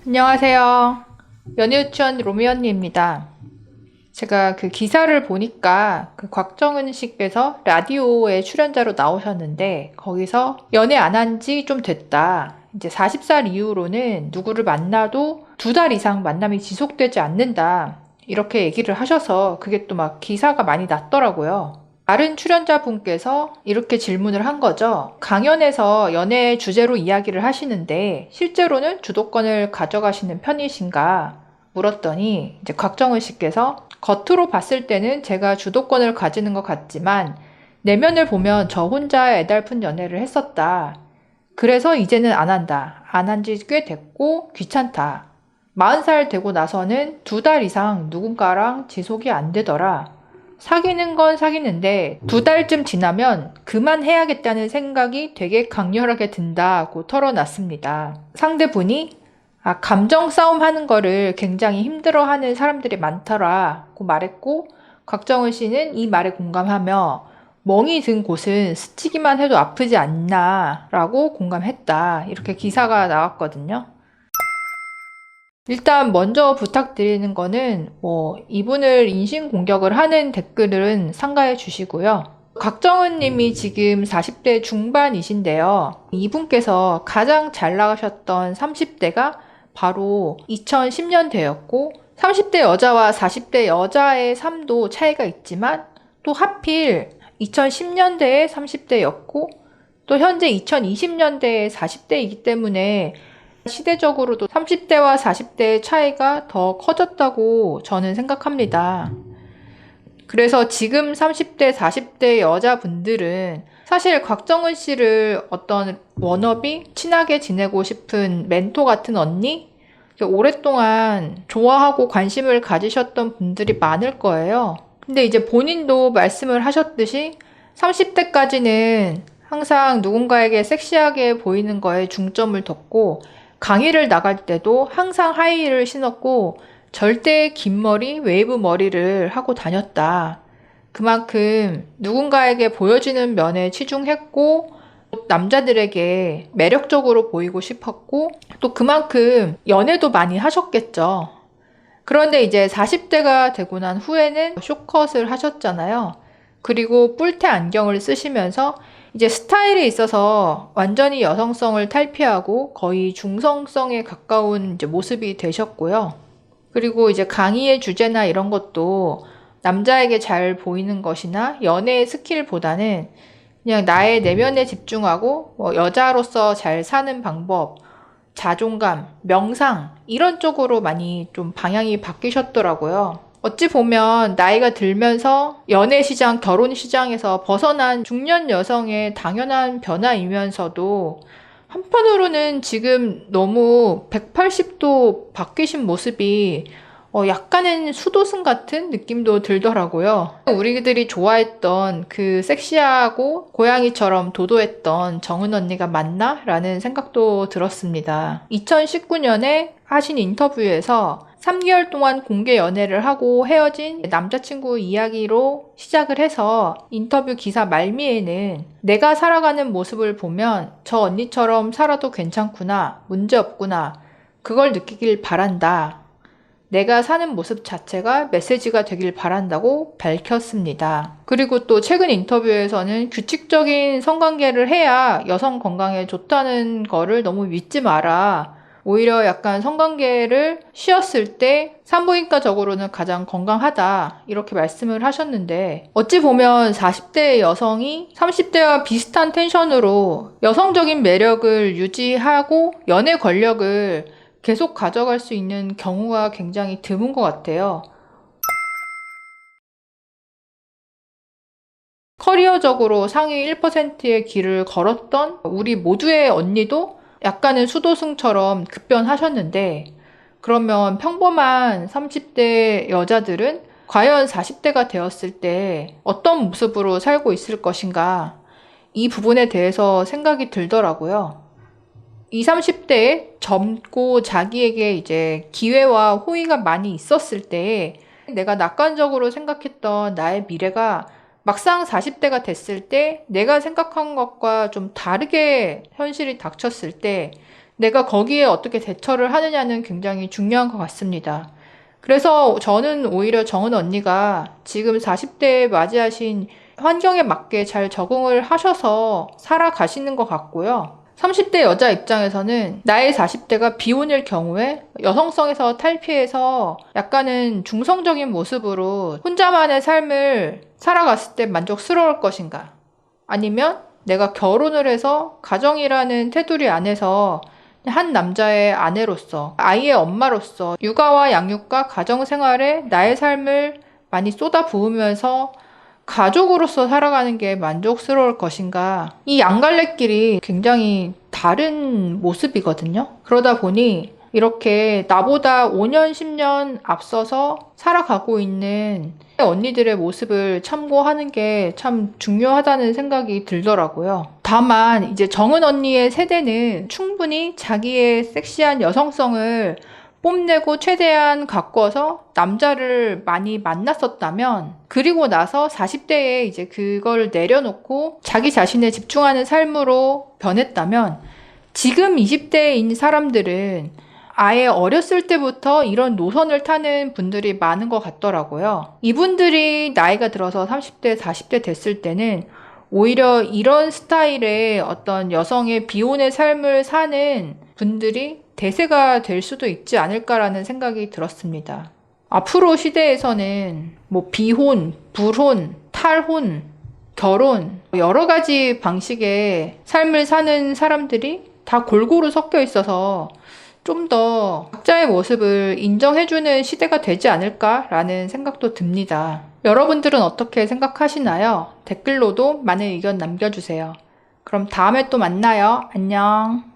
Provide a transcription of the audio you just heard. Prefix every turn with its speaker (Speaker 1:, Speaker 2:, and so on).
Speaker 1: 안녕하세요. 연예유치원 로미언니입니다. 제가 그 기사를 보니까 그 곽정은 씨께서 라디오에 출연자로 나오셨는데 거기서 연애 안 한 지 좀 됐다. 이제 40살 이후로는 누구를 만나도 2달 이상 만남이 지속되지 않는다. 이렇게 얘기를 하셔서 그게 또 막 기사가 많이 났더라고요. 다른 출연자분께서 이렇게 질문을 한 거죠. 강연에서 연애 주제로 이야기를 하시는데 실제로는 주도권을 가져가시는 편이신가 물었더니 이제 곽정은 씨께서 겉으로 봤을 때는 제가 주도권을 가지는 것 같지만 내면을 보면 저 혼자 애달픈 연애를 했었다. 그래서 이제는 안 한다. 안 한 지 꽤 됐고 귀찮다. 40살 되고 나서는 2달 이상 누군가랑 지속이 안 되더라. 사귀는 건 사귀는데 2달쯤 지나면 그만해야겠다는 생각이 되게 강렬하게 든다고 털어놨습니다. 상대분이 감정 싸움 하는 거를 굉장히 힘들어하는 사람들이 많더라고 말했고, 곽정은 씨는 이 말에 공감하며 멍이 든 곳은 스치기만 해도 아프지 않나 라고 공감했다. 이렇게 기사가 나왔거든요. 일단 먼저 부탁드리는 거는 이분을 인신공격을 하는 댓글은 삼가해 주시고요. 곽정은 님이 지금 40대 중반이신데요. 이분께서 가장 잘 나가셨던 30대가 바로 2010년대였고 30대 여자와 40대 여자의 삶도 차이가 있지만 또 하필 2010년대에 30대였고 또 현재 2020년대에 40대이기 때문에 시대적으로도 30대와 40대의 차이가 더 커졌다고 저는 생각합니다. 그래서 지금 30대, 40대 여자분들은 사실 곽정은 씨를 어떤 워너비, 친하게 지내고 싶은 멘토 같은 언니? 오랫동안 좋아하고 관심을 가지셨던 분들이 많을 거예요. 근데 이제 본인도 말씀을 하셨듯이 30대까지는 항상 누군가에게 섹시하게 보이는 거에 중점을 뒀고 강의를 나갈 때도 항상 하이힐을 신었고 절대 긴 머리, 웨이브 머리를 하고 다녔다. 그만큼 누군가에게 보여지는 면에 치중했고 남자들에게 매력적으로 보이고 싶었고 또 그만큼 연애도 많이 하셨겠죠. 그런데 이제 40대가 되고 난 후에는 쇼컷을 하셨잖아요. 그리고 뿔테 안경을 쓰시면서 이제 스타일에 있어서 완전히 여성성을 탈피하고 거의 중성성에 가까운 이제 모습이 되셨고요. 그리고 이제 강의의 주제나 이런 것도 남자에게 잘 보이는 것이나 연애의 스킬보다는 그냥 나의 내면에 집중하고 여자로서 잘 사는 방법, 자존감, 명상 이런 쪽으로 많이 좀 방향이 바뀌셨더라고요. 어찌 보면 나이가 들면서 연애 시장, 결혼 시장에서 벗어난 중년 여성의 당연한 변화이면서도 한편으로는 지금 너무 180도 바뀌신 모습이 약간은 수도승 같은 느낌도 들더라고요. 우리들이 좋아했던 그 섹시하고 고양이처럼 도도했던 정은 언니가 맞나? 라는 생각도 들었습니다. 2019년에 하신 인터뷰에서 3개월 동안 공개 연애를 하고 헤어진 남자친구 이야기로 시작을 해서 인터뷰 기사 말미에는 내가 살아가는 모습을 보면 저 언니처럼 살아도 괜찮구나, 문제없구나, 그걸 느끼길 바란다. 내가 사는 모습 자체가 메시지가 되길 바란다고 밝혔습니다. 그리고 또 최근 인터뷰에서는 규칙적인 성관계를 해야 여성 건강에 좋다는 거를 너무 믿지 마라. 오히려 약간 성관계를 쉬었을 때 산부인과적으로는 가장 건강하다. 이렇게 말씀을 하셨는데 어찌 보면 40대의 여성이 30대와 비슷한 텐션으로 여성적인 매력을 유지하고 연애 권력을 계속 가져갈 수 있는 경우가 굉장히 드문 것 같아요. 커리어적으로 상위 1%의 길을 걸었던 우리 모두의 언니도 약간은 수도승처럼 급변하셨는데, 그러면 평범한 30대 여자들은 과연 40대가 되었을 때 어떤 모습으로 살고 있을 것인가? 이 부분에 대해서 생각이 들더라고요. 20, 30대에 젊고 자기에게 이제 기회와 호의가 많이 있었을 때 내가 낙관적으로 생각했던 나의 미래가 막상 40대가 됐을 때 내가 생각한 것과 좀 다르게 현실이 닥쳤을 때 내가 거기에 어떻게 대처를 하느냐는 굉장히 중요한 것 같습니다. 그래서 저는 오히려 정은 언니가 지금 40대에 맞이하신 환경에 맞게 잘 적응을 하셔서 살아가시는 것 같고요. 30대 여자 입장에서는 나의 40대가 비혼일 경우에 여성성에서 탈피해서 약간은 중성적인 모습으로 혼자만의 삶을 살아갔을 때 만족스러울 것인가? 아니면 내가 결혼을 해서 가정이라는 테두리 안에서 한 남자의 아내로서, 아이의 엄마로서 육아와 양육과 가정생활에 나의 삶을 많이 쏟아부으면서 가족으로서 살아가는 게 만족스러울 것인가. 이 양갈래길이 굉장히 다른 모습이거든요. 그러다 보니 이렇게 나보다 5년, 10년 앞서서 살아가고 있는 언니들의 모습을 참고하는 게 참 중요하다는 생각이 들더라고요. 다만 이제 정은 언니의 세대는 충분히 자기의 섹시한 여성성을 뽐내고 최대한 가꿔서 남자를 많이 만났었다면, 그리고 나서 40대에 이제 그걸 내려놓고 자기 자신에 집중하는 삶으로 변했다면, 지금 20대인 사람들은 아예 어렸을 때부터 이런 노선을 타는 분들이 많은 것 같더라고요. 이분들이 나이가 들어서 30대, 40대 됐을 때는 오히려 이런 스타일의 어떤 여성의 비혼의 삶을 사는 분들이 대세가 될 수도 있지 않을까라는 생각이 들었습니다. 앞으로 시대에서는 뭐 비혼, 불혼, 탈혼, 결혼, 여러 가지 방식의 삶을 사는 사람들이 다 골고루 섞여 있어서 좀 더 각자의 모습을 인정해주는 시대가 되지 않을까라는 생각도 듭니다. 여러분들은 어떻게 생각하시나요? 댓글로도 많은 의견 남겨주세요. 그럼 다음에 또 만나요. 안녕.